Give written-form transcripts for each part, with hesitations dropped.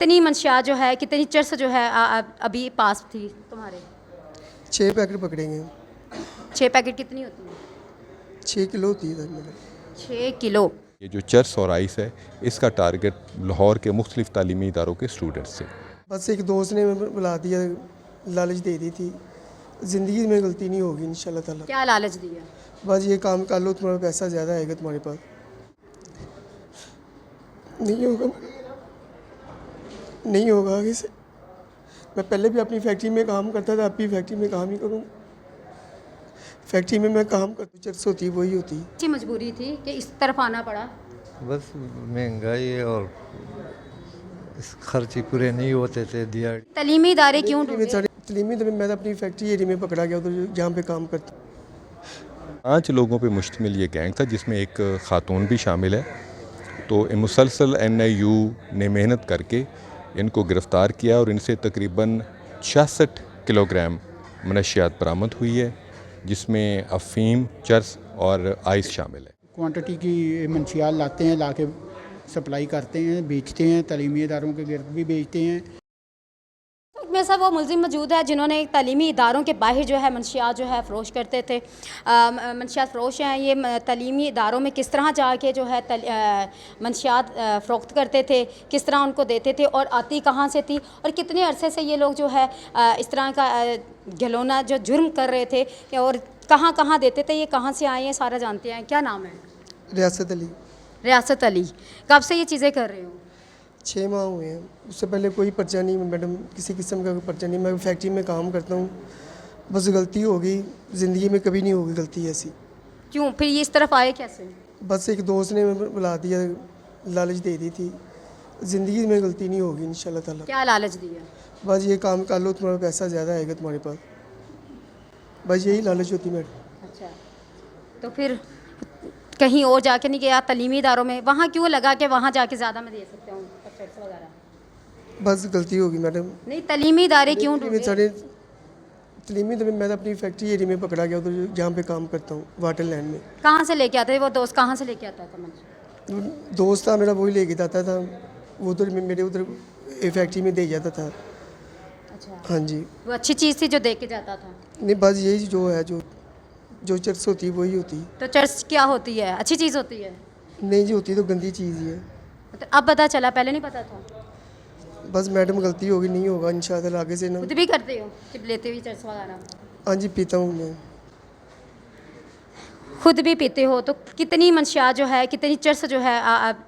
कितनी मंशियात जो है, कितनी चर्स जो है अभी पास थी तुम्हारे? 6 पैकेट पकड़ेंगे। 6 पैकेट कितनी होती है? 6 किलो होती है मैडम। 6 किलो। ये जो चर्स और आइस है, इसका टारगेट लाहौर के मुख्तलिफ तालीमी इदारों के स्टूडेंट्स से। बस एक दोस्त ने बुला दिया, लालच दे दी थी। ज़िंदगी में गलती नहीं होगी इंशाल्लाह ताला। क्या लालच दिया? बस ये काम कर लो, तुम्हारा पैसा ज़्यादा आएगा तुम्हारे पास। नहीं होगा, नहीं होगा आगे से। मैं पहले भी अपनी फैक्ट्री में काम करता था, अब भी फैक्ट्री में काम ही करूँ। फैक्ट्री में मैं काम करता, चर्स होती वही होती। अच्छी मजबूरी थी कि इस तरफ आना पड़ा। बस महंगाई है और इस खर्चे पूरे नहीं होते थे दिया। तलीमी इदारे क्यों डूबे? तलीमी तो मैं अपनी फैक्ट्री एरिया में पकड़ा गया उधर जहाँ पे काम करता। 5 लोगों पे मुश्तमिल ये गैंग था, जिसमें एक ख़ातून भी शामिल है। तो मुसलसल NIU ने मेहनत करके इनको गिरफ़्तार किया और इनसे तकरीबन 66 किलोग्राम मनशियात बरामद हुई है, जिसमें अफ़ीम, चर्स और आइस शामिल है। क्वांटिटी की मंशियात लाते हैं, ला के सप्लाई करते हैं, बेचते हैं, तलीमी इदारों के गिर्द भी बेचते हैं। मेरे साथ वो मुलजिम मौजूद है जिन्होंने तलीमी इदारों के बाहर जो है मंशियात जो है फ़रोश करते थे। मंशियात फ़रोश हैं, ये तलीमी इदारों में किस तरह जाके जो है मंशियात फ़रोख्त करते थे, किस तरह उनको देते थे और आती कहाँ से थी और कितने अरसे से ये लोग जो है इस तरह का घिनौना जो जुर्म कर रहे थे और कहाँ कहाँ देते थे, ये कहाँ से आए हैं सारा जानते हैं। क्या नाम है? रियासत अली। रियासत अली। कब से ये चीज़ें कर रहे हो? 6 माह हुए हैं। उससे पहले कोई पर्चा नहीं मैडम, किसी किस्म का कोई पर्चा नहीं। मैं फैक्ट्री में काम करता हूँ, बस गलती हो गई। ज़िंदगी में कभी नहीं होगी गलती ऐसी। क्यों फिर ये इस तरफ आए कैसे? बस एक दोस्त ने बुला दिया, लालच दे दी थी। ज़िंदगी में गलती नहीं होगी इंशाल्लाह ताला। क्या लालच दिया? बस ये काम कर लो, तुम्हारा पैसा ज़्यादा आएगा तुम्हारे पास। बस यही लालच होती मैडम। अच्छा, तो फिर कहीं और जाके नहीं गया तलीमी इदारों में? वहाँ क्यों लगा कि वहाँ जाके ज़्यादा मैं दे सकता हूँ चर्स वगैरह? बस गलती होगी मैडम। नहीं, तलीमी इदारे क्यों डूबे? तलीमी तो मैं अपनी फैक्ट्री एरिया में पकड़ा गया उधर जहाँ पे काम करता हूँ, वाटर लैंड में। कहाँ से लेके आते थे वो दोस्त? कहाँ से लेके आता था मंश? दोस्त था मेरा, वही लेके जाता था। वो उधर मेरे उधर फैक्ट्री में दे जाता था। अच्छा, हाँ जी। वो अच्छी चीज़ थी जो दे के जाता था? नहीं, बस यही जो है, जो चर्स होती है वही होती। तो चर्स क्या होती है? अच्छी चीज़ होती है? नहीं जी, होती तो गंदी चीज़ ही है। तो अब पता चला, पहले नहीं पता था? बस मैडम गलती होगी, नहीं होगा इंशाल्लाह आगे से ना। खुद भी करते हो जब लेते हुए चर्स वगैरह? हाँ जी, पीता हूँ मैं। खुद भी पीते हो तो कितनी मंशियात जो है, कितनी चर्स जो है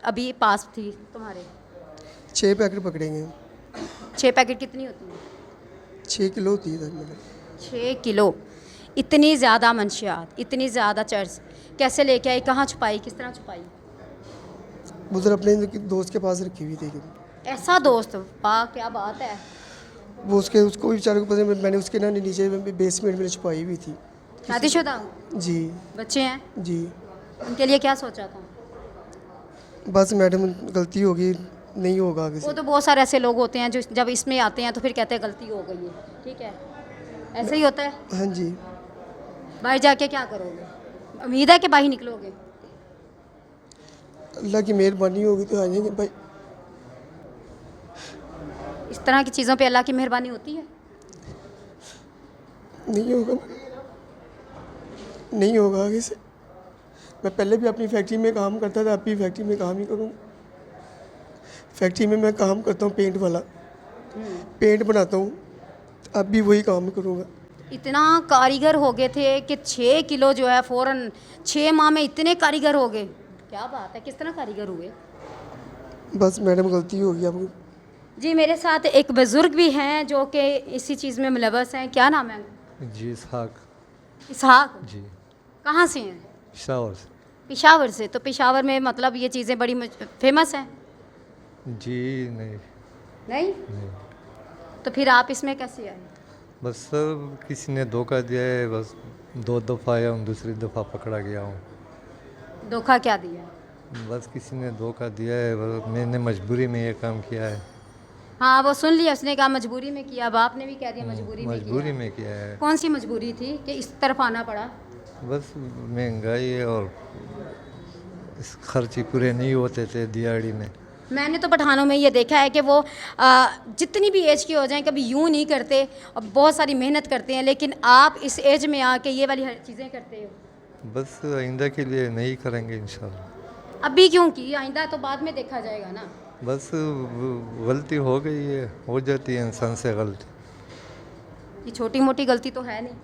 अभी पास थी तुम्हारे? 6 पैकेट पकड़ेंगे। 6 पैकेट कितनी होती है? 6 किलो होती है मैडम। 6 किलो। इतनी ज़्यादा मंशियात, इतनी ज़्यादा चर्स कैसे लेके आई? कहाँ छुपाई? किस तरह छुपाई? उधर अपने दोस्त के पास रखी हुई थी। ऐसा दोस्त? वाह, क्या बात है। वो उसको भी बेचारे को पता नहीं, मैंने उसके ना नीचे बेसमेंट में छुपाई हुई थी। शादीशुदा? जी। बच्चे हैं? जी। उनके लिए क्या सोचा था? बस मैडम गलती होगी, नहीं होगा आगे वो से। तो बहुत सारे ऐसे लोग होते हैं जो जब इसमें आते हैं तो फिर कहते हैं गलती हो गई है। ठीक है, ऐसे ही होता है। हाँ जी। बाहर जाके क्या करोगे? उम्मीद है कि बाहर निकलोगे? अल्लाह की मेहरबानी होगी तो आ जाएंगे भाई। इस तरह की चीज़ों पे अल्लाह की मेहरबानी होती है? नहीं होगा, नहीं होगा आगे से। मैं पहले भी अपनी फैक्ट्री में काम करता था, अब भी फैक्ट्री में काम ही करूँ। फैक्ट्री में मैं काम करता हूँ पेंट वाला, पेंट बनाता हूँ, अब भी वही काम करूँगा। इतना कारीगर हो गए थे कि 6 किलो जो है फ़ौरन 6 माह में इतने कारीगर हो गए। क्या बात है, किस तरह कारीगर हुए? बस मैडम गलती होगी अब। जी, मेरे साथ एक बुज़ुर्ग भी हैं जो कि इसी चीज़ में मुलव्वस हैं। क्या नाम है? जी इसहाक। इसहाक। जी कहाँ से हैं? पेशावर से। पेशावर से। तो पेशावर में मतलब ये चीज़ें बड़ी फेमस हैं? जी नहीं। नहीं? तो फिर आप इसमें कैसे आए? बस सर किसी ने धोखा दिया है, बस 2 दफ़ा आया हूँ, दूसरी दफ़ा पकड़ा गया हूँ। धोखा क्या दिया? बस किसी ने धोखा दिया है, बस मैंने मजबूरी में ये काम किया है। हाँ, वो सुन लिया, उसने कहा मजबूरी में किया। अब आपने भी कह दिया मजबूरी में मजबूरी किया। में किया है। कौन सी मजबूरी थी कि इस तरफ आना पड़ा? बस महंगाई है और इस खर्चे पूरे नहीं होते थे दिहाड़ी में। मैंने तो पठानों में ये देखा है कि वो जितनी भी एज के हो जाएं कभी यूँ नहीं करते और बहुत सारी मेहनत करते हैं, लेकिन आप इस एज में आके ये वाली हर चीज़ें करते हो। बस आइंदा के लिए नहीं करेंगे इंशाल्लाह। अभी क्यों की, आइंदा तो बाद में देखा जाएगा ना। बस गलती हो गई है, हो जाती है इंसान से गलती। ये छोटी मोटी गलती तो है नहीं।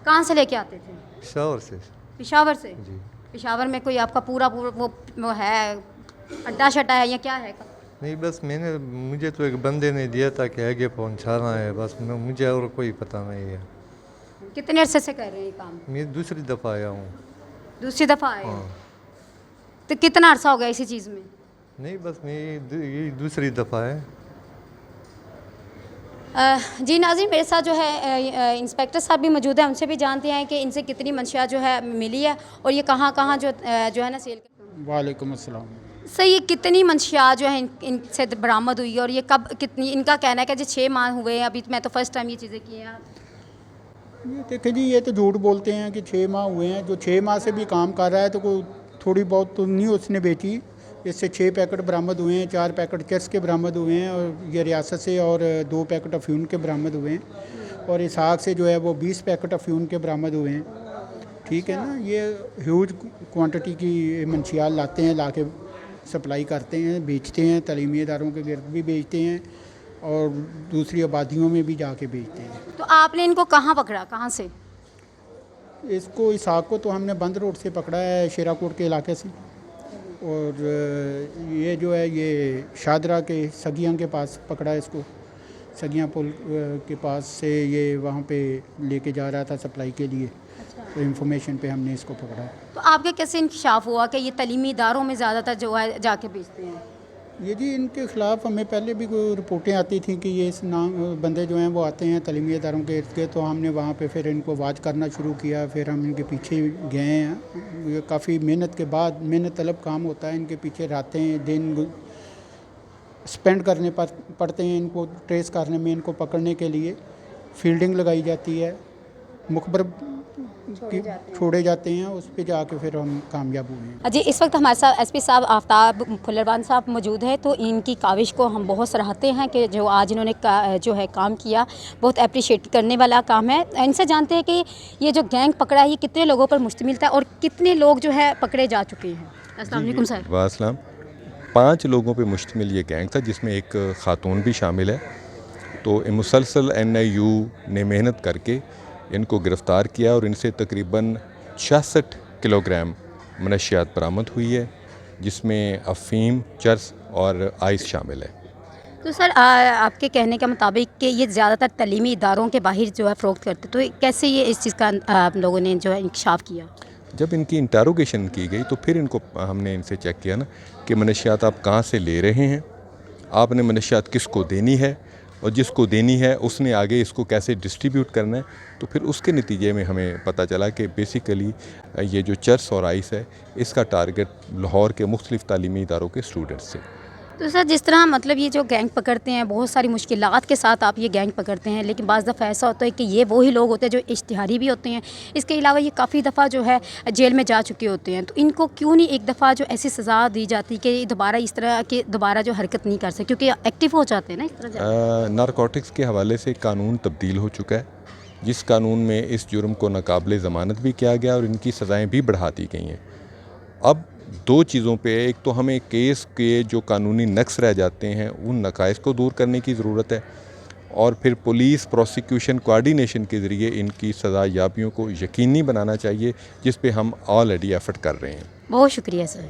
कहाँ से लेके आते थे? शौर से। पेशावर से? जी। पेशावर में कोई आपका पूरा वो है अड्डा शड्डा है या क्या है? नहीं, बस मुझे तो एक बंदे ने दिया था कि आगे पहुंचाना है, बस मुझे और कोई पता नहीं है। कितने अरसे से कर रहे हैं ये काम? मैं दूसरी दफ़ा आया हूँ। दूसरी दफ़ा आए हैं? हाँ। तो कितना अरसा हो गया इसी चीज़ में? नहीं, बस ये दूसरी दफ़ा है। जी नाज़रीन, मेरे साथ जो है इंस्पेक्टर साहब भी मौजूद हैं, उनसे भी जानते हैं कि इनसे कितनी मंशियात जो है मिली है और ये कहाँ कहाँ जो है ना सेल करते हैं। वालेकुम अस्सलाम। सर, ये कितनी मंशियात जो है इनसे बरामद हुई है और ये कब कितनी, इनका कहना है कि जी 6 माह हुए हैं, अभी मैं तो फर्स्ट टाइम ये चीज़ें की हैं। ये देखिए जी, ये तो झूठ बोलते हैं कि 6 माह हुए हैं। जो 6 माह से भी काम कर रहा है तो कोई थोड़ी बहुत तो नहीं उसने बेची। इससे 6 पैकेट बरामद हुए हैं, 4 पैकेट चरस के बरामद हुए हैं और ये रियासत से, और 2 पैकेट अफ्यून के बरामद हुए हैं, और इसहाक से जो है वो 20 पैकेट अफ्यून के बरामद हुए हैं। ठीक है ना। ये ह्यूज क्वांटिटी की मंशियात लाते हैं, ला के सप्लाई करते हैं, बेचते हैं, तलीमी इदारों के गिर्द भी बेचते हैं और दूसरी आबादियों में भी जाके बेचते हैं। तो आपने इनको कहाँ पकड़ा, कहाँ से? इसको इसहाक को तो हमने बंद रोड से पकड़ा है, शेराकोट के इलाके से, और ये जो है ये शादरा के सगियाँ के पास पकड़ा है इसको। सगियाँ पुल के पास से ये वहाँ पे लेके जा रहा था सप्लाई के लिए। तो इंफॉर्मेशन पे हमने इसको पकड़ा है। तो आपके कैसे इंकशाफ हुआ कि ये तलीमी इदारों में ज़्यादातर जो है जाके बेचते हैं? ये जी इनके ख़िलाफ़ हमें पहले भी कोई रिपोर्टें आती थी कि ये इस नाम बंदे जो हैं वो आते हैं तलीमी इदारों के इर्द गिर्द, तो हमने वहाँ पे फिर इनको वाच करना शुरू किया। फिर हम इनके पीछे गए हैं। ये काफ़ी मेहनत के बाद, मेहनत तलब काम होता है, इनके पीछे रातें दिन स्पेंड करने पड़ते हैं इनको ट्रेस करने में। इनको पकड़ने के लिए फील्डिंग लगाई जाती है, मुखबर छोड़े जाते हैं, उस पे जाके फिर हम कामयाब हुए हैं। जी, इस वक्त हमारे साथ एसपी साहब आफ्ताब फुल्लरवान साहब मौजूद हैं। तो इनकी काविश को हम बहुत सराहते हैं कि जो आज इन्होंने जो है काम किया, बहुत अप्रिशिएट करने वाला काम है। इनसे जानते हैं कि ये जो गैंग पकड़ा है ये कितने लोगों पर मुश्तमिल था और कितने लोग जो है पकड़े जा चुके हैं। अस्सलाम वालेकुम सर। वासलाम। 5 लोगों पे मुश्तमिल ये गैंग था, जिसमें एक ख़ातून भी शामिल है। तो मुसलसल NIU ने मेहनत करके इनको गिरफ़्तार किया और इनसे तकरीबन 66 किलोग्राम मनशियात बरामद हुई है, जिसमें अफ़ीम, चरस और आइस शामिल है। तो सर, आपके कहने के मुताबिक कि ये ज़्यादातर तलीमी इदारों के बाहर जो है फ़रोख्त करते, तो कैसे ये इस चीज़ का आप लोगों ने जो है इंकशाफ किया? जब इनकी इंटरोगेशन की गई तो फिर हमने इनसे चेक किया ना कि मनशियात आप कहाँ से ले रहे हैं, आपने मनशियात किसको देनी है, और जिसको देनी है उसने आगे इसको कैसे डिस्ट्रीब्यूट करना है। तो फिर उसके नतीजे में हमें पता चला कि बेसिकली ये जो चरस और आइस है, इसका टारगेट लाहौर के मुख्तलिफ़ तालीमी इदारों के स्टूडेंट्स से। तो सर, जिस तरह मतलब ये जो गैंग पकड़ते हैं, बहुत सारी मुश्किलात के साथ आप ये गैंग पकड़ते हैं, लेकिन बाज़ दफ़ा ऐसा होता है कि ये वही लोग होते हैं जो इश्तिहारी भी होते हैं। इसके अलावा ये काफ़ी दफ़ा जो है जेल में जा चुके होते हैं। तो इनको क्यों नहीं एक दफ़ा जो ऐसी सज़ा दी जाती कि दोबारा इस तरह के दोबारा जो हरकत नहीं कर सके, क्योंकि एक्टिव हो जाते हैं ना इस तरह। नारकोटिक्स के हवाले से कानून तब्दील हो चुका है, जिस कानून में इस जुर्म को नाकाबिले ज़मानत भी किया गया और इनकी सज़ाएँ भी बढ़ा दी गई हैं। अब 2 चीज़ों पे, एक तो हमें केस के जो कानूनी नक्स रह जाते हैं उन नकाइस को दूर करने की ज़रूरत है, और फिर पुलिस प्रोसिक्यूशन कोऑर्डिनेशन के ज़रिए इनकी सज़ा याबियों को यकीनी बनाना चाहिए, जिस पे हम ऑलरेडी एफर्ट कर रहे हैं। बहुत शुक्रिया सर।